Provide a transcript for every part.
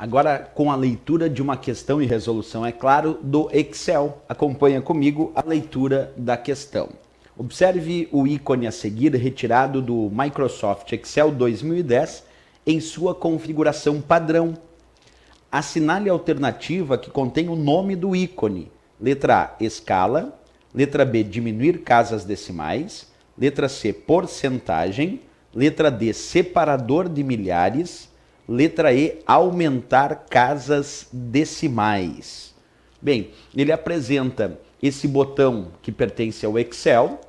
Agora com a leitura de uma questão e resolução, é claro, do Excel. Acompanha comigo a leitura da questão. Observe o ícone a seguir retirado do Microsoft Excel 2010 em sua configuração padrão. Assinale a alternativa que contém o nome do ícone. Letra A, escala. Letra B, diminuir casas decimais. Letra C, porcentagem. Letra D, separador de milhares. Letra E, aumentar casas decimais. Bem, ele apresenta esse botão que pertence ao Excel,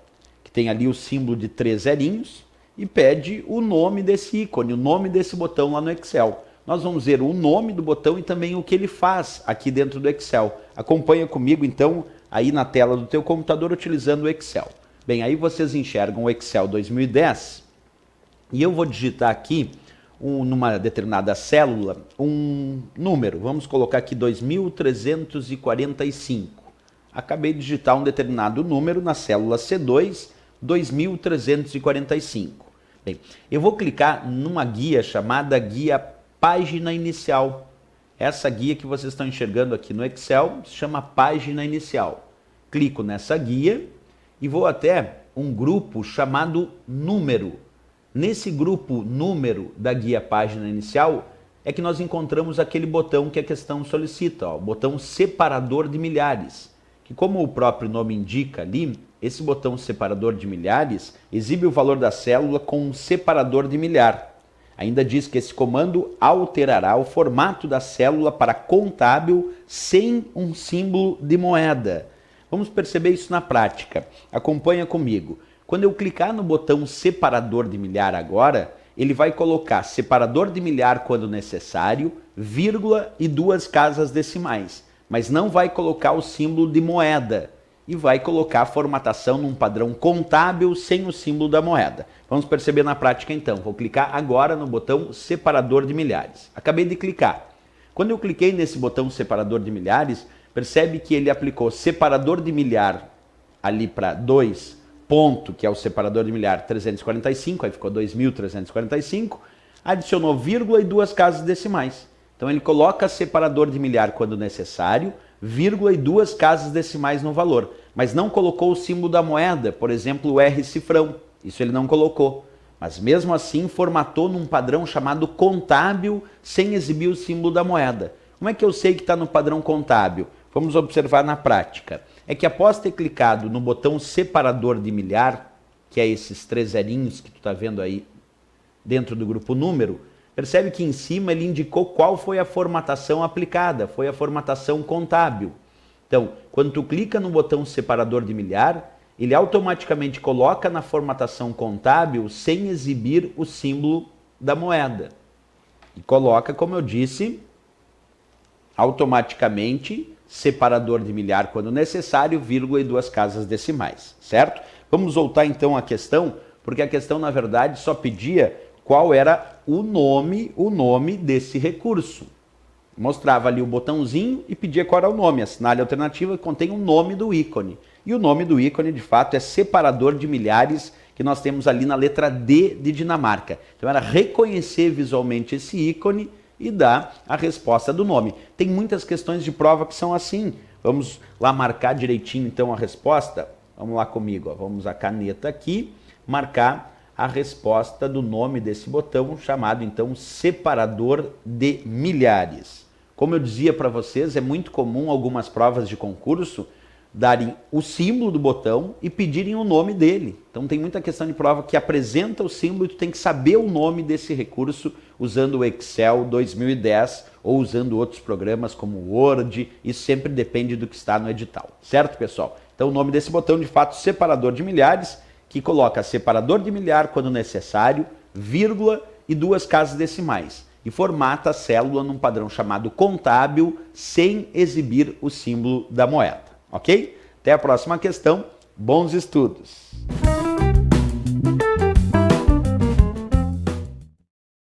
que tem ali o símbolo de 3 zerinhos, e pede o nome desse ícone, o nome desse botão lá no Excel. Nós vamos ver o nome do botão e também o que ele faz aqui dentro do Excel. Acompanha comigo então aí na tela do teu computador utilizando o Excel. Bem, aí vocês enxergam o Excel 2010 e eu vou digitar aqui numa determinada célula um número. Vamos colocar aqui 2345. Acabei de digitar um determinado número na célula C2, 2345. Bem, eu vou clicar numa guia chamada guia página inicial. Essa guia que vocês estão enxergando aqui no Excel se chama página inicial. Clico nessa guia e vou até um grupo chamado número. Nesse grupo número da guia página inicial é que nós encontramos aquele botão que a questão solicita, ó, o botão separador de milhares. Que como o próprio nome indica ali, esse botão separador de milhares exibe o valor da célula com um separador de milhar. Ainda diz que esse comando alterará o formato da célula para contábil sem um símbolo de moeda. Vamos perceber isso na prática. Acompanha comigo. Quando eu clicar no botão separador de milhar agora, ele vai colocar separador de milhar quando necessário, vírgula e 2 casas decimais. Mas não vai colocar o símbolo de moeda e vai colocar a formatação num padrão contábil sem o símbolo da moeda. Vamos perceber na prática então. Vou clicar agora no botão separador de milhares. Acabei de clicar. Quando eu cliquei nesse botão separador de milhares, percebe que ele aplicou separador de milhar ali para 2 ponto, que é o separador de milhar 345, aí ficou 2345, adicionou vírgula e 2 casas decimais. Então ele coloca separador de milhar quando necessário, vírgula e 2 casas decimais no valor, mas não colocou o símbolo da moeda, por exemplo, o R cifrão, isso ele não colocou. Mas mesmo assim formatou num padrão chamado contábil sem exibir o símbolo da moeda. Como é que eu sei que está no padrão contábil? Vamos observar na prática. É que após ter clicado no botão separador de milhar, que é esses 3 zerinhos que tu está vendo aí dentro do grupo número, percebe que em cima ele indicou qual foi a formatação aplicada, foi a formatação contábil. Então, quando tu clica no botão separador de milhar, ele automaticamente coloca na formatação contábil sem exibir o símbolo da moeda. E coloca, como eu disse, automaticamente separador de milhar quando necessário, vírgula e 2 casas decimais, certo? Vamos voltar então à questão, porque a questão na verdade só pedia qual era o nome desse recurso. Mostrava ali o botãozinho e pedia qual era o nome, assinale a alternativa que contém o nome do ícone. E o nome do ícone de fato é separador de milhares, que nós temos ali na letra D de Dinamarca. Então era reconhecer visualmente esse ícone e dar a resposta do nome. Tem muitas questões de prova que são assim. Vamos lá marcar direitinho então a resposta. Vamos lá comigo, ó. Vamos a caneta aqui, marcar a resposta do nome desse botão, chamado então separador de milhares. Como eu dizia para vocês, é muito comum algumas provas de concurso darem o símbolo do botão e pedirem o nome dele. Então tem muita questão de prova que apresenta o símbolo e tu tem que saber o nome desse recurso usando o Excel 2010 ou usando outros programas como o Word. Isso sempre depende do que está no edital, certo, pessoal? Então o nome desse botão, de fato, separador de milhares, que coloca separador de milhar quando necessário, vírgula e 2 casas decimais. E formata a célula num padrão chamado contábil sem exibir o símbolo da moeda. Ok? Até a próxima questão. Bons estudos!